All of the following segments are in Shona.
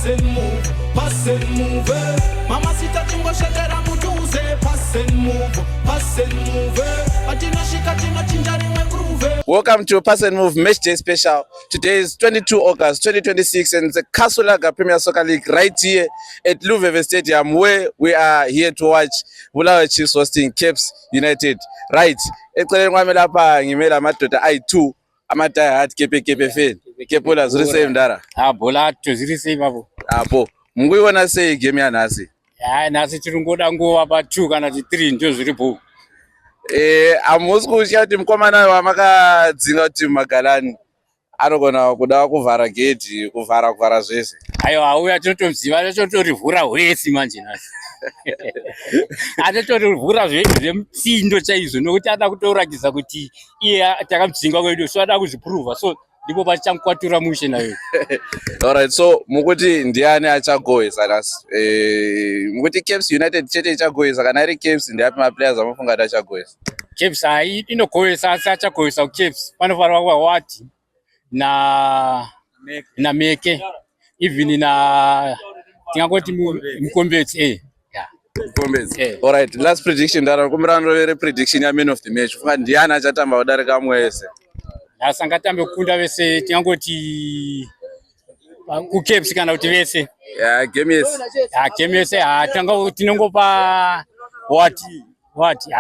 and move, pass and move. Mama sita tingo shakera mutuze, pass and move, atina shikatina chinjari mwengroove. Welcome to Pass and Move Match Day Special. Today is 22 August 2026 and the Kasulaga Premier Soccer League right here at Luveve Stadium, where we are here to watch Bulawayo Chiefs hosting Cape United. Right. Eceleni kwami lapha ngimela amadoda ayi2 amataya athi kepe fan. Kepola zuri save ndara. Bola ziri save babo. Apo. Munguyona sei game ya nasi. Nasi tiri ngoda nguva pa 2 kana 3 ndio zviripo. Amusi kusha kuti mukomana wamakadzinga kuti Magalani anogona kuda kuvhara gate, kuvhara zvese. Aiwa auya totoziva totorivhura hwesi manje nasi. Atotorivhura zvemutsindo chaizvo nokuti ada kutoratidza kuti iye takamudzinga kwedu so ada kuzviprova so ndipo pachamukwatura mushe nayo. Alright, so mukuti ndiani achagohwesa nasi? Mukuti Cape United chete ichagohwesa kana iri Cape ndiapi maplayers amafunga kuti achagohwesa? Cape inogohwesa asi achagohwesa kuCape panofanira kuva Wati na Meke even na tingangoti Mukombetsi Mukombetsi. Alright, last prediction ndara kumirano vere prediction ya man of the match. Funga ndiani achatamba kudarika mwese? Asangatambe kukunda vese tingangoti kuCape kana kuti vese. Game yes. Game yese tanga tinongopa Wati.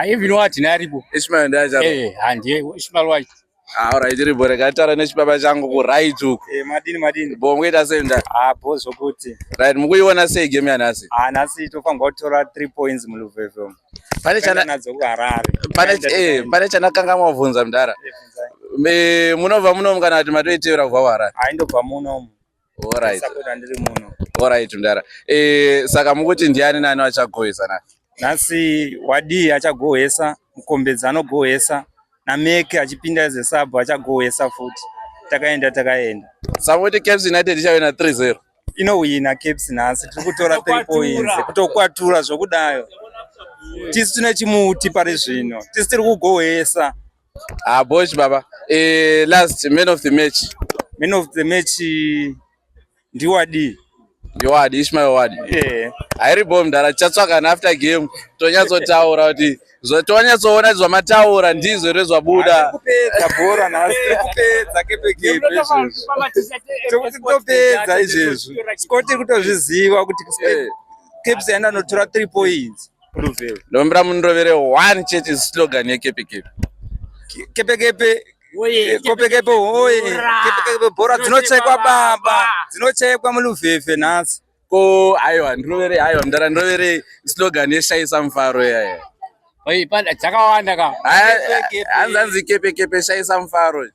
Even Wati naripo. Ishmael ndaja. Ndiye Ishmael White. Alright, ribore gatara nechibaba changu ku right uku. Madini. Bomwita senda. Bozo kuti. Right, mukuiona sei game ya nasi? Nasi tofanga kutora 3 points muLuveve. Pane chana nadzo kuHarare. Pane chana kanga mwavunza mdara. Munobva muno kana kuti matoitevera kubva kuHarare? Ndobva muno. Alright. Sakota ndiri muno. Alright mdara. Saka mukuti ndiani nani achagohwesa nasi? Nasi Wadi achagohwesa, Mukombedzi anogohwesa, na Meke achipinda zesabu achagohwesa futi. Takaenda. Samuti Cape United ichawina 3-0. Inowina Cape nasi tiri kutora 3 points kutokwatura zvokudayo. Tisi tine chimuti pari zvino. Tisi tiri kugohwesa. Bosh baba. Last man of the match. Man of the match ndiWadi. Wadi, Ishmael Wadi. Hairi bomb ndara chatsvaka after game tonyatsotaura kuti tonyatsoona zvamataura ndizvo rezvabuda. Kupedza bhora nasi kupedza kepe topedza izvezvo. Skoti kutozviziva kuti Cape yaenda notora 3 points. Ndombira munrovere 1 chete slogan yekepe. Kepe hoye. Kepe bhora dzinochekwa baba. Dzinochekwa muLuveve nasi. Aiwa mdara ndrovere slogan yeshaisa mufaro yaya. Pana dzakawanda ka. Anzanzi kepe shaisa mufaro.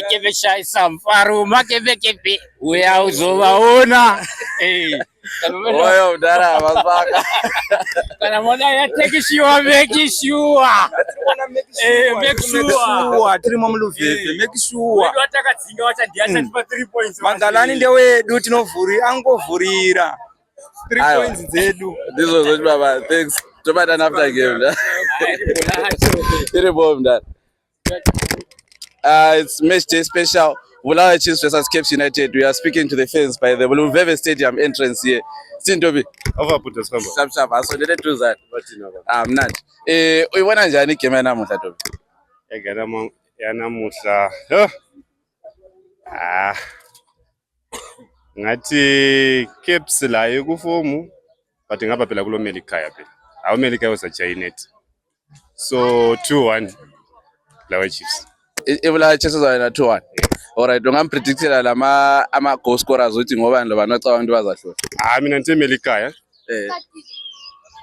Kepe shaisa mufaro makepe uya uzovaona. Oyo mdara masaka. Kana mona yatekishiwa make sure. Tiri muLuveve make sure. Wedu atakadzinga wacha ndiacha pa 3 points. Magalani ndewedu angovhurira 3 points dzedu. Ndizvo zvokuti baba, thanks. Tobatana after game. It's match day special. Bulawayo Chiefs versus Cape United. We are speaking to the fans by the Luveve Stadium entrance here. Sintobi. Overput skamba. Sharp. Asondele to that. Mnandi. Uyibona njani game yanamuhla Tobi? Egama yanamuhla. Ngathi Cape la ekufomu but ngapha phela kulo Melikhaya phela. AwuMelikhaya usaJainet. So 2-1 Bulawayo Chiefs. Bulawayo Chiefs uzawina 2-1. Alright, ungamprediktela ama goal scorers uthi ngoba lo banocaba abantu bazahlola. Mina ngithi Melikhaya.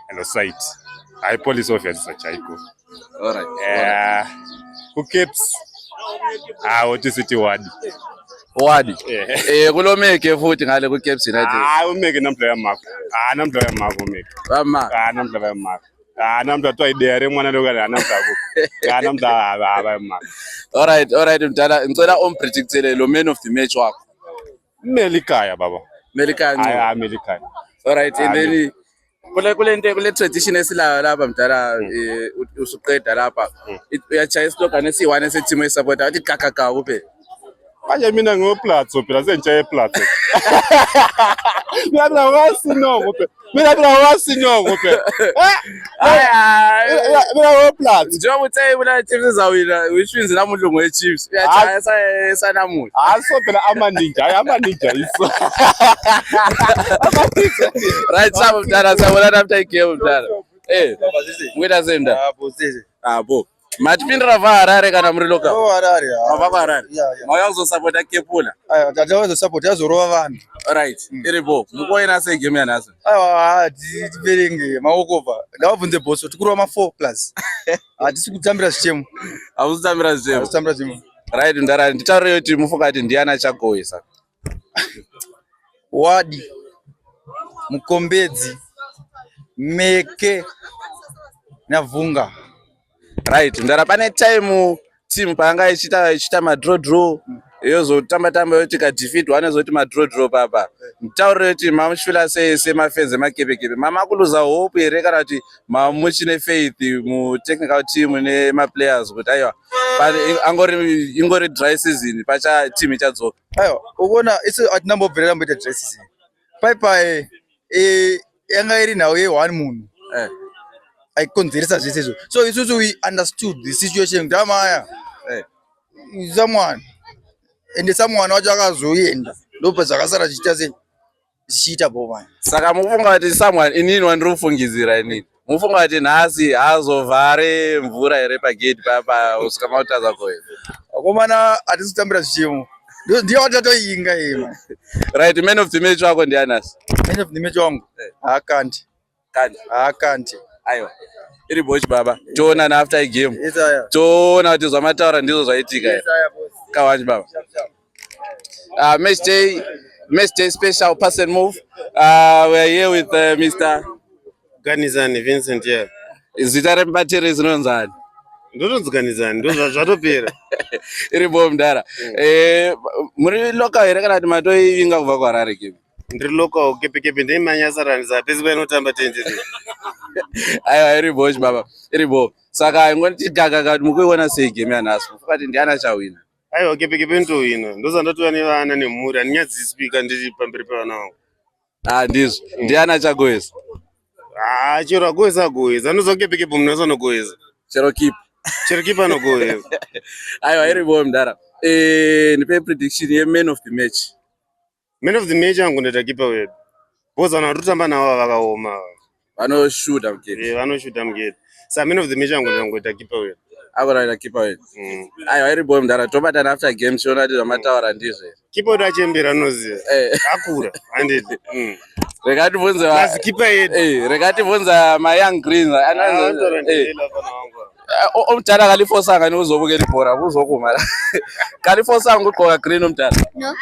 Hello site. Hayi police officer Jaiko. Alright. Ku Capes. Uthi sithi Wadi. Kulo Meke futhi ngale ku Cape United. uMeke namplayer mark. Namplayer mark uMeke. Namplayer mark. Namhla twa idea remwana lokala namhla mark. Alright mdala ngicela umprediktele lo man of the match wakho. Melikhaya baba. Melikhaya. Melikhaya. Alright, and then kule tradition esilayo lapha mdala usuqeda lapha uyachaya slogan esiwane seteam esupporta uthi kakaka kuphela. Manje mina ngoplatso phela sentsha eplatso. Mina wasinongo phela. Mina wasinongo phela. Mina ngoplatso. Njengoba uthe wona Chiefs izawina, which means namuhla ngowe Chiefs. Uyachaya sanamuhla. So phela ama-ninja iso. Right, some mdala sabona after game mdala. Ngwida senda. Bo. Matipindira Harare kana muri local. Harare. Mava kwa Harare. Mauya kuzosapota Kepula. Tatawaza support yazorova vanhu. Right. Iripo. Mukoina sei game yanasi. Aiwa tiverenge maokova. Ndavabvunze boss kuti kurova ma4+. Hatisi kutambira zvichemo. Hausitambira zvichemo. Hatitambira zvichemo. Right, ndara nditaure kuti mufunga kuti ndiani achagohwesa. Wadi. Mukombedzi. Meke. Navhunga. Right, ndara pane time team panga ichita madrow yozotamba yoti ka defeat vanozoti madrow papa. Nditaure kuti mamuchifila semafeze makepekepe. Mama kuluza hope here kana kuti mamuchine faith mu technical team nema players kuti aiwa ingori dry season pacha team ichadzoka. Aiwa, ukoona isu atinambobvera mboita dry season. Pai yanga iri nhau ye1 munhu. Aikonzeresa zvese izvo. So isusu we understood the situation. Ndamaya. Someone. Ende someone wacho akazoenda. Ndopa zvakasara zvichiita bova. Saka mufunga kuti someone inini wandiri kufungidzira inini. Mufunga kuti nhasi hazovhare mvura here pagate papa usika mautaza koyo. Akomana hatisi kutambira zvichemo. Ndiye watatoinga ema. Right, man of the match wako ndiani asi? Man of the match wangu. Akanti. Akanti. Aiwa. Iri bochi baba. Toona na after game. Toona kuti zvamataura ndizvo zvaitika here. Kawanji baba. Match day special pass and move. We are here with Mr. Ganizani Vincent here. Zita remubatiri zinonzani? Ndononzi Ganizani, ndo zvatopera. Iri bo mdara. Muri local here kana kuti matoinga kubva kuHarare game? Ndiri local kepekepe ndeimanyasaranisa pesi painotamba tendere. Aiwa iri bochi baba. Iri bo. Saka ingoti gaga kuti mukuiona sei game yanhasi. Mufunga kuti ndiani achawina? Aiwa kepekepe ndohwina. Ndozandatoya nevana nemhuri handinyadzisipika ndiri pamberi pevana vangu. Ndizvo. Ndiani achagohwesa? Chero agohwesa anozwa kepekepe munhu asanogohwesa. Chero kipa anogohwesa. Aiwa iri bo mdara. Ndipe prediction ye man of the match. Man of the match angu ndoita kipa wedu. Bozana rutamba navo vakaoma. Vanoshuta mugate. Vanoshuta mugate. Saka man of the match angu ndoita kipa wedu. Akoraita kipa wedu. Aiwa iri bo mdara tobatana after game chiona kuti zvamataura ndizvo. Kipa wedu achembera anoziva. Akura handiti. Rekati bvunza Basi kipa yedu. rekati bvunza ma young greens. Umtara kalifosanga niuzobukela ibhora uzokuma. Kalifosanga kuqoka green umtara. No.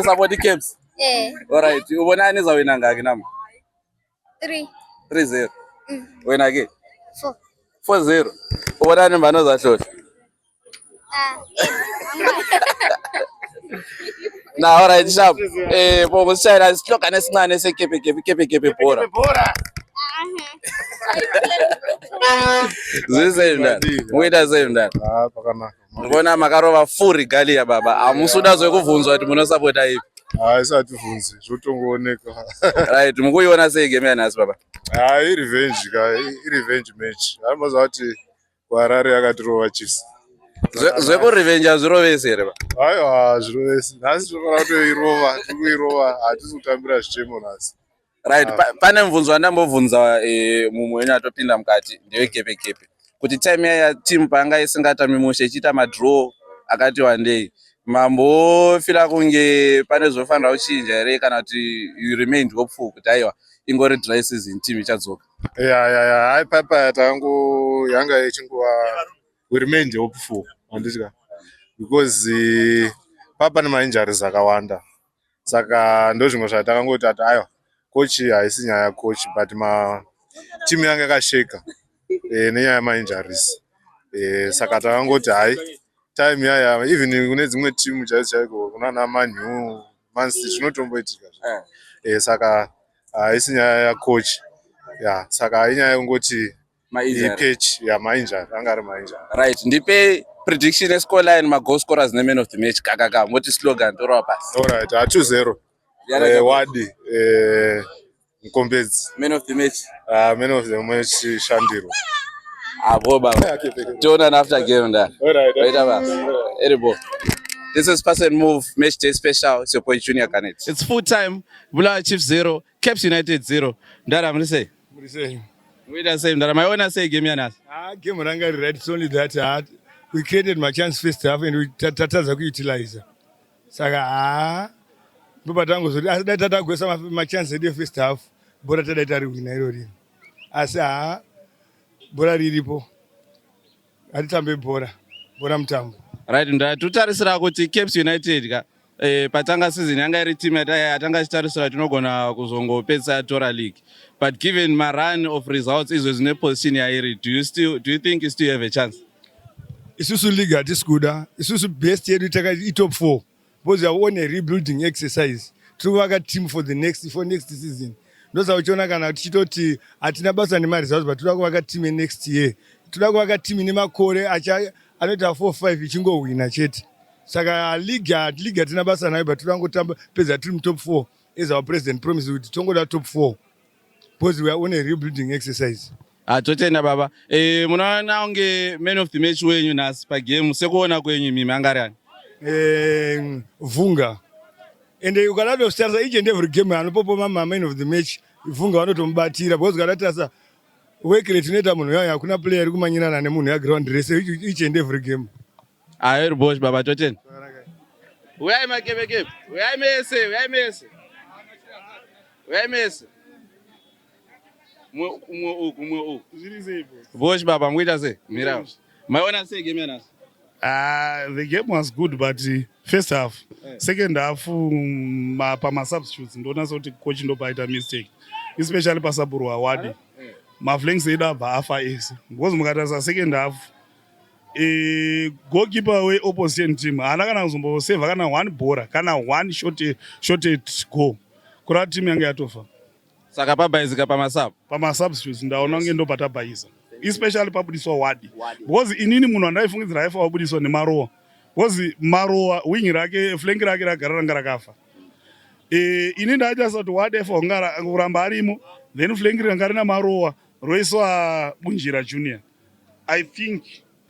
Support Caps. Alright, ubona ani zawina ngaki nami? 3-0. Wena ke? 4-0. Ubona ani mbano zahlola? Na alright sharp. Bongo sishayela slogan esincane sekepe bhora. Zisenda. Muita senda. Pakanaka. Ndibona makarova full galia baba. Amusuda zvekuvunzwa kuti munosapota ipi. Isatibvunzi zvotongooneka. Right, mukuiona sei game yanhasi baba? I-revenge match. Hambazva kuti kuHarare yakatirova Chiefs. Zvekurevenge hazvirovesi here ba? Aiwa zvirovesi. Nhasi tinofanira kutoirova, tikuirova, hatisi kutambira zvichemo nhasi. Right, pane mubvunzo wandambobvunza mumwe wenyu atopinda mukati ndewekepe. Kuti time ya team panga isingatami mushe ichiita madraw akati wandei. Mambofila kunge pane zvofanira kuchinja here kana kuti you remained hopeful kuti aiwa ingori dry season team ichadzoka? Hai papa tangu yanga ichingova we remained hopeful handitya because papa nemainjuries akawanda. Saka ndozvimwe zvatakangoti ati aiwa coach haisi nyaya yacoach but timu yanga yakasheka nenyaya yemainjuries. Saka takangoti hai time yaya even kune dzimwe timu chaiko kunana manyu mansi zvinotomboitika. Saka haisi nyaya yacoach. Saka inyaya yekungoti patch mainjury anga ari mainjury. Right, ndipe prediction scoreline, my goal scorers, the man of the match. Kaka, what is slogan? All right, 2-0. Wadi, Mkombezi. Man of the match. Man of the match, Shandiro. Boba. Jordan after game that. All right. Edible. This is Pass and Move Match Day Special. It's your boy Junior Canet. It's full time. Bula Chiefs 0, Caps United 0. That I'm gonna say. What do you say? We don't say that. I wanna say game yana. Game Ranga red. It's only that we created my chance first half and we tataza utilize. Saga Baba Dango so that go some my chance the first half. Bora tada win Nairobi. Asa Bora Ripo. Aditambe Bora Mtambo. Right, tutarisira kuti Caps United ka patanga season yanga iri team yatanga chitarisira tinogona kuzongopedza Tora League, but given my run of results izvo zvine position yairi, do you think you still have a chance? Isusu league atisikuda, isusu best yedu taka top 4 because we are on a rebuilding exercise to work a team for next season. Ndoza uchiona kana tichitoti atina basa nema results but toda kuvaka team next year, toda kuvaka team ine makore anoita 4-5 ichingowina chete. Saka league atina basa nayo but tongotamba pedza tiri top 4 as our president promised kuti tongoda top 4 because we are on a rebuilding exercise. Totenda baba. Munaona unge man of the match wenyu nhasi pagame sekuona kwenyu mimi angari ani? Vunga. And ukalado stars each and every game anopopo mama man of the match Vunga vanotomubatira because kalatasa wekere tinoita munhu yaya hakuna player iri kumanyirana nemunhu yaground race each and every game. Ayo bosh baba totenda. Where am I game? Where Messi? Bosh baba mwita se mira. Maona se game yana. The game was good but first half, second half pa substitutes ndona kuti coach ndopaita mistake, especially pasaburu Wadi. Maflanks ida ba afa is because mukatarisa second half goalkeeper we opposition team ana kana kuzombo save kana one bora kana one shot goal kura team yange yatofa. Saka pabaizika pa substitutes ndaona nge ndo patabaiza, especially pabudiswa Wadi because inini munhu andaifungidzira aifa wabudiswa neMaroa because Maroa wing rake flank rake ragarara ngarakafa. Ini ndaita kuti Wadi aifa kuramba arimo then flank ranga rina Maroa roiswa Bunjira Junior. I think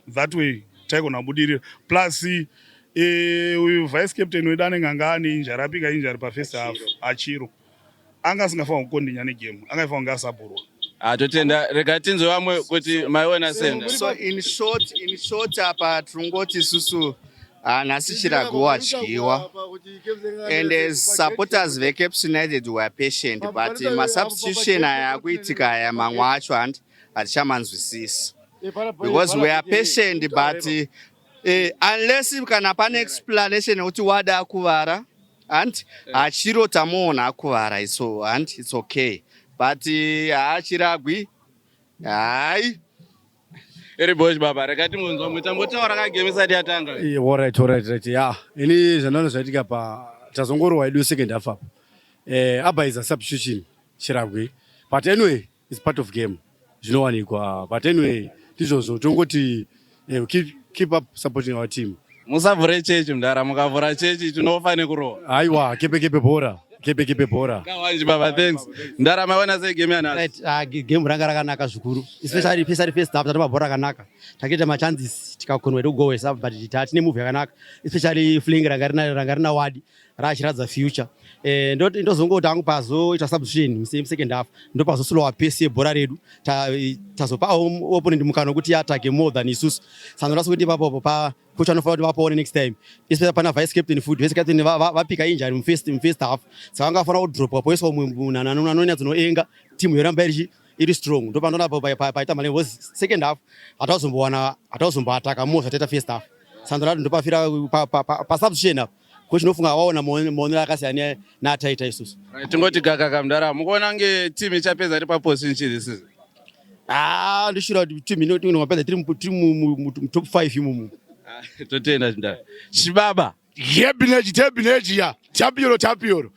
that way taigona budirira plus vice captain wedane ngangani injury apika injury pa first half achiro anga singafanwa kukondinya negame anga ifanwa ngasabhurwa. Totenda rega tinzo vamwe kuti maiona senda. So in short apa turungoti susu nhasi chirago wadyiwa and as supporters veCaps United were patient but masubstitution aya akuitika aya mamwe acho hatichamanzwisisi because we are patient but unless kana pane explanation kuti Wada akuvara and achiro tamuona akuvara and it's okay but haachiragwi hai. Eri bosh baba rekati munzwa mutambotaura kagame isati yatanga. All right. Yeah. Ini zvanono zvaitika pa tazongorowa edu second half up. Aba is a substitution Chiragwe. But anyway, it's part of game. Zvinowanikwa. But anyway, tizvozvo tongoti keep up supporting our team. Musavhure chechi mudara, mukavhura chechi tinofane kurowa. Aiwa, kepe bora. Kawanji baba, thanks. Ndara maona sei game yana. Right, game ranga rakanaka zvikuru. Especially first half tatamabhora rakanaka. Takaita machances tikakonwa kugoes up but tine move yakanaka. Especially fling ranga rina Wadi rachiradza future. Ndozongoti angu pazoita substitution second half ndopazoslowa pace yebhora redu tazopa opponent mukano kuti atake more than isusu. Sandoda kuti papo pa coach anofanira kuti vapaone next time. Especially pana vice captain food vice captain vapika injury mu first half. Saka angafana kudrop up poiswa munhu anonya dzinoenga team yoramba iri strong. Ndopanoona paita mali was second half atazomboataka more than first half. Sandoda ndopafira pa substitution up. Coach nofunga waona maonero akasiyana naataita isusu. Tingoti gaka mudara mukuona nge team ichapedza iri paposition this season. Ndishura team inopedza tiri mu top 5 imomo. Totenda mudara. Chibaba Cabinet ya champion.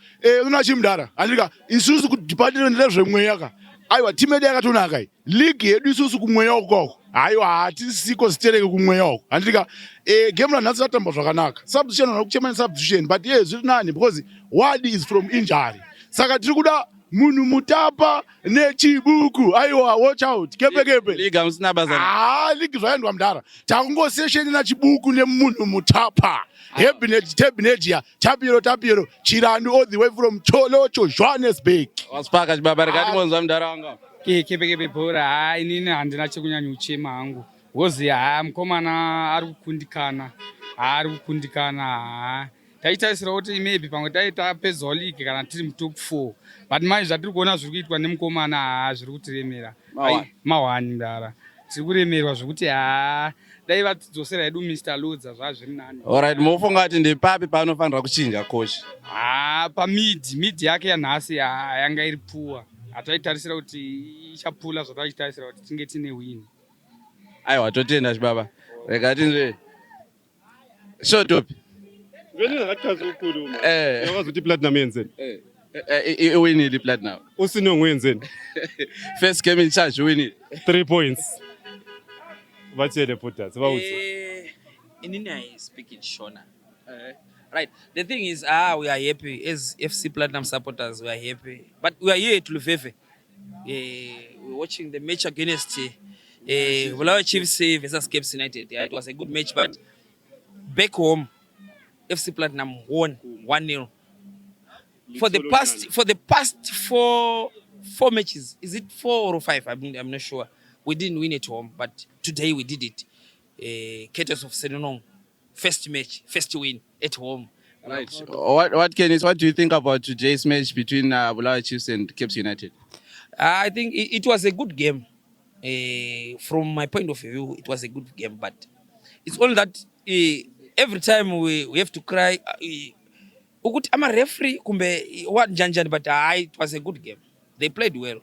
Una chimdara. Andika isusu kuti department lezvemweya ka. aiwa timu yedu yakatonaka iyi ligi yedu isusu kumweya ukoko aiwa hatisiko zitereke kumweya uko handitika game ranhasi ratamba zvakanaka substitution ana kuchema substitution but zviri nani because Wadi is from injury saka tiri kuda munhu mutapa nechibuku aiwa watch out kepe liga musina basa ligi zvaendwa mudhara takungosesheni nachibuku nemunhu mutapa Hebinegia, Tapiro, Chiranu all the way from Cholo to Johannesburg. Waspaka chibaba rekati mwanzo mdara wanga. Kepe bora inini handina chekunyanya uchema hangu. Wozi mkomana ari kukundikana. Taitaisira kuti maybe pamwe taita pezo league kana tiri mu top 4. But manje zvatiri kuona zviri kuitwa nemukomana zviri kutiremera. Mawani mdara. Tiri kuremerwa zvekuti dai vatidzosera hedu Mr. Lodza zvazviri nani. Alright, mufunga kuti ndepapi paanofanira kuchinja coach? Pa mid yake yanhasi yanga iri poor. Ataitarisira kuti ichapula zvataitarisira kuti tinge tine win. Aiwa totenda chibaba. Rekati nje. Shotopi. Veni zvakataza ukuru. Yakazokuti platinum yenzeni. Iwinile platinum. Usinongo yenzeni. First game in charge winile 3 points. What's your reporters? Inini I speak in Shona. Right. The thing is, we are happy as FC Platinum supporters. We are happy, but we are here at Lufefe. We're watching the match against Bulawayo Chiefs versus Cape United. Yeah, it was a good match, but back home, FC Platinum won 1-0. For the past four matches, is it 4 or 5? I'm not sure. We didn't win at home, but today we did it. Courtesy of Senonong, first match, first win at home. Right. What do you think about today's match between Bulawayo Chiefs and Cape United? I think it was a good game. From my point of view, it was a good game, but it's only that every time we have to cry. I'm a referee, but it was a good game. They played well.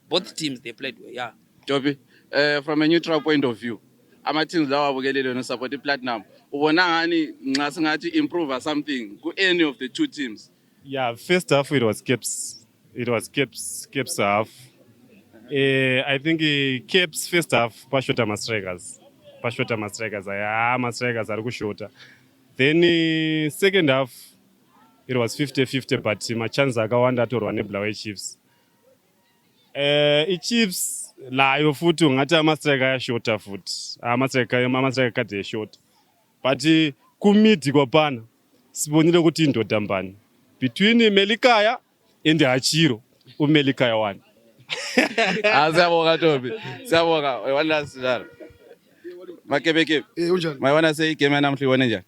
Both teams, they played well, yeah. Joby, from a neutral point of view, ama-teams lawa abukelele no-support i-Platinum. Ubona ngani ngasingathi improve or something ku any of the two teams? Yeah, first half it was Cape's half. I think Cape's first half pashota ma-strikers. Ma-strikers ari kushota. Then second half it was 50-50, but machances akawanda atorwa neBulawayo Chiefs. I-Chiefs layo futhi ungathi ama-striker ayashota futhi. Ama-striker kade eshota. But kumidi kwapana sibonile ukuthi indoda mbani. Between Melikaya and Hachiro, uMelikaya one. Siyabonga Tobi. Siyabonga. One last dala. Makebeke. Unjani? Mayibona seyigame namhla ibone njani?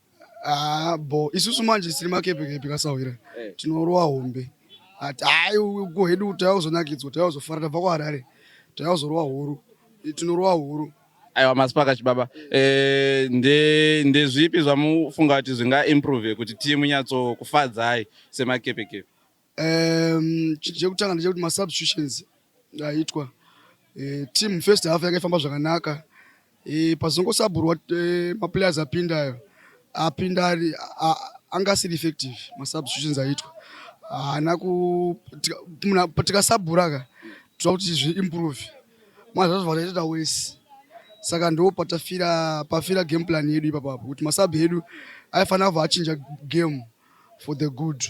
Bo isusu manje siri makebeke kasawira. Tinorwa hombe. Hayi kuhedu tayazonakidzwa tayazofara tabva kuHarare. Tayazorwa huru. Tinorwa huru. Aiwa Masipaka chibaba. Ndezvipi zvamufunga kuti zvinga improve kuti team inyatso kufadzai semakepeke? Chekutanga ndechekuti ma substitutions aitwa. Team first half yakafamba zvakanaka. Pazongosaburwa ma players apinda angasiri effective ma substitutions aitwa. Tikasabhuraka tinokuti zvi improve. Mazvazvataita wese. Saka ndo pafira game plan yedu ipapo kuti masabu yedu aifanira kubva achinja game for the good.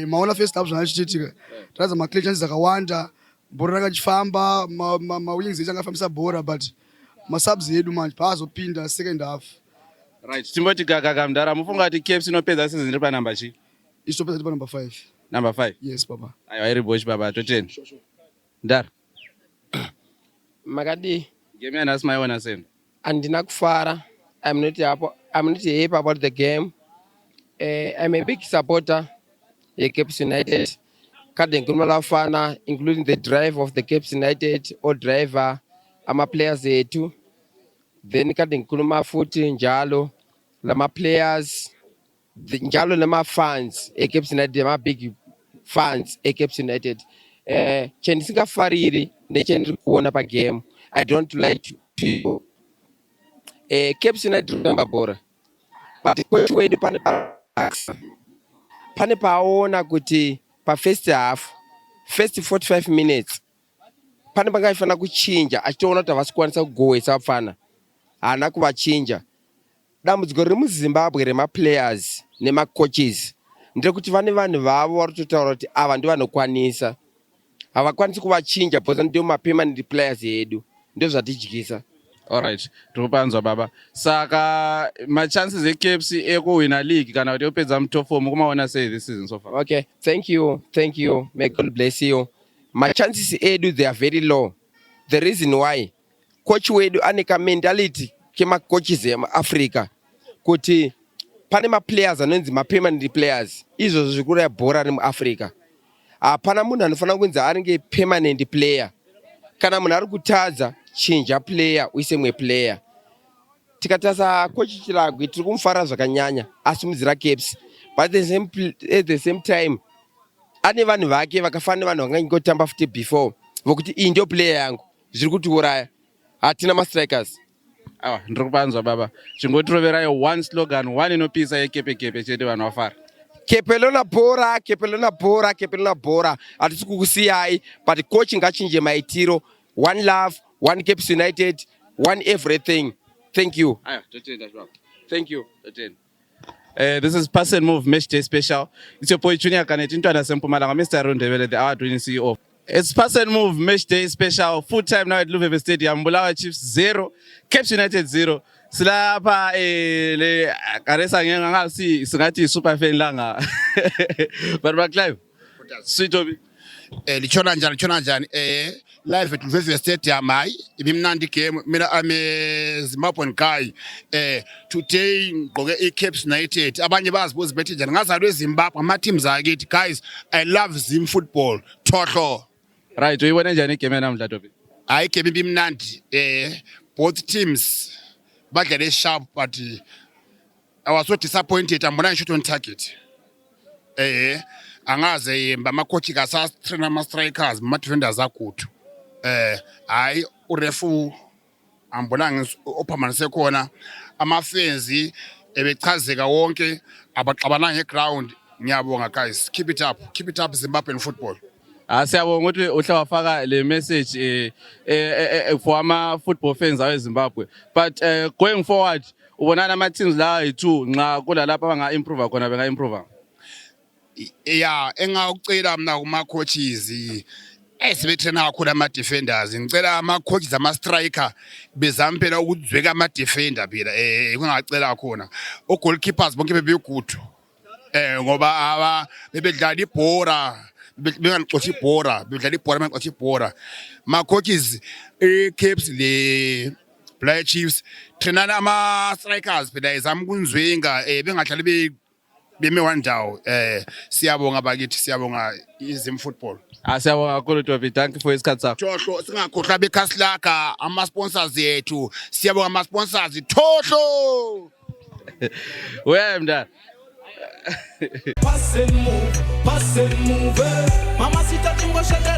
Maona first half zvanachiitika. Taradza ma clean chances akawanda, bhora rakachifamba, ma wings edu angafambisa bhora, but masubs yedu manje paazopinda second half. Right. Timboti gaga mdara mufunga kuti Cape inopedza season iri pa number chi? Isopedza iri pa number 5. Number 5? Yes baba. Aiwa iri bosh baba to 10. Ndara. Makadi. Game yanhasi maiona senu? Andina kufara. I'm not happy about the game. I'm a big supporter of Cape United. Kade nkuluma lafana, including the drive of the Cape United or driver, ama players ethu. Then kade nkuluma futhi njalo lama players, njalo lama fans Cape United, ama big fans Cape United. Cheni singafariri necheni kuona pa game. I don't like to Cape United remember bora. But kwetu wedi pane paona kuti pa first half, first 45 minutes pane pangaifana kuchinja achitoona kuti havasi kukwanisa kugohwesa vapfana haana kuvachinja. Dambudziko riri muZimbabwe remaplayers nemacoaches ndekuti vane vanhu vavo vari kutotaura kuti ava ndivanokwanisa, havakwanisi kuvachinja because ndiwo mapermanent players edu, ndizvo zvatidyisa. Alright, tikupanzwa baba. Saka machances eKFC ekuwina league kana kuti opedza mutop 4 mukumaona sei this season so far? Okay, thank you. May God bless you. My chances edu they are very low. The reason why coach wedu aneka mentality kema coaches Africa kuti pane ma players anonzi ma permanent players izvo zvikuru ya bhora remu Africa. Hapana munhu anofanira kunzi aringe permanent player. Kana munhu ari kutadza chinja player uise mwe player. Tikatasa coach Chiragwi tiri kumufara zvakanyanya asimudzira caps, but at the same time ane vanhu vake vakafanira vanhu vakangotamba futi before vokuti iyi ndio player yangu zviri kutiuraya, hatina ma strikers. Awa ndiri kupanzwa baba, chingotiroverai one slogan, one inopisa yekepe chete vanhu vafara. Kepelona bhora hatisi kukusiyai, but coach ngachinje maitiro. One love, one Caps United, one everything. Thank you. Thank you. This is Pass and Move Match Day Special. It's your boy Junior Kanet, Intwana Sempumalanga, Mr. Rondevele, the award-winning CEO. It's Pass and Move Match Day Special. Full time now at Luveve Stadium. Bulawayo Chiefs 0, Caps United 0. Silapa le karesa ngenga si singati super fan langa. But Clive, sweet Obi. Lichona njani live at Luveve Stadium mai ibimnandi game mina ame Zimbabwe guy today ngoke Caps United abanye bazibuza bethi njani ngazalwe Zimbabwe ama teams akithi guys. I love Zim football thohlo. Right, uyibona njani game namhla Tobi? Hayi game ibimnandi both teams badlale sharp, but I was so disappointed. Ambona shot on target. Angaze ama coach kasa trainer ama strikers ma defenders akuthi. Hayi urefu ambona ophamanise khona amafenzi ebechazeka wonke abaxabana ngeground. Ngiyabonga guys, keep it up Zimbabwean football. Siyabonga ukuthi uhle wafaka le message for ama football fans awe Zimbabwe, but going forward ubonana ama teams la yi2 nxa kulalapha banga improve khona benga improve. Yeah, engawucela mina kuma coaches esibetrainer kakhulu ama defenders, ngicela ama coaches ama striker bezama phela ukuzweka ama defender phela kungacela khona o goalkeepers bonke bebe good ngoba aba bebedlala ibhora bengaxoxa ibhora bengaxoxa ibhora ma coaches Caps le Black Chiefs trainana ama strikers phela izama kunzwenga bengadlali beme wandawo. Siyabonga bakithi, siyabonga izim football. Siyabonga kakhulu Tobi, thank you for isikhathi sakho. Thohlo singakhohlwa beKhasilaka ama sponsors yethu, siyabonga ama sponsors thohlo. Uyamda. Pass and move, mama sita tingo shaka